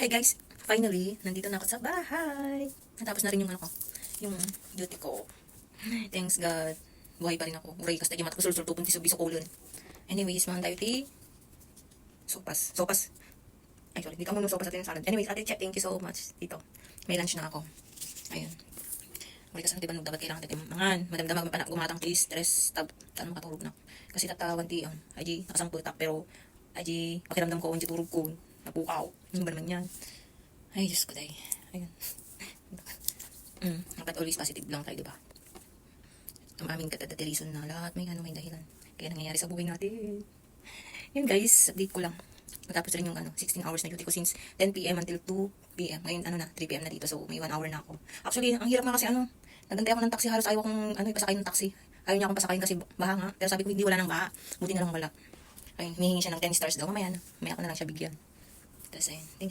Hi guys, finally, nandito na ako sa bahay. Natapos na rin yung ano ko, yung duty ko. Thanks God. Buhay pa rin ako. Uray, kasta yung mata ko sulsul tupon tiso biso kulon. Anyways, man tayo ti. Sopas. Ay, sorry. Di ka muna sopas natin yung salad. Anyways, ate check, thank you so much. Dito. May lunch na ako. Ayun. Uray, kasi diba dapat kailangan natin mangan. Madamdamag mapanak gumatang please. Stress. Saan makatulog na. Kasi tatawan ti, aji, nakasang putak. Pero, aji, pakiramdam ko, aji turog ko. Napukaw. Ano ba naman yan? Ay, Diyos ko day. Ayun. Dapat always positive lang tayo, diba? Ang aming katadatireason na lahat may may dahilan. Kaya nangyayari sa buhay natin. Yun guys, update ko lang. Matapos rin yung 16 hours na duty ko since 10 PM until 2 PM. Ngayon 3 PM na dito, so may 1 hour na ako. Actually, ang hirap nga kasi nagantay ako ng taxi, halos ayaw kong ipasakay ng taxi. Ayaw niya akong pasakayin kasi baha nga. Pero sabi ko hindi, wala nang baha. Buti na lang wala. Ayun, humihingi siya ng 10 stars daw. Mamaya ko na lang siya bigyan. Tapos ayun, thank you.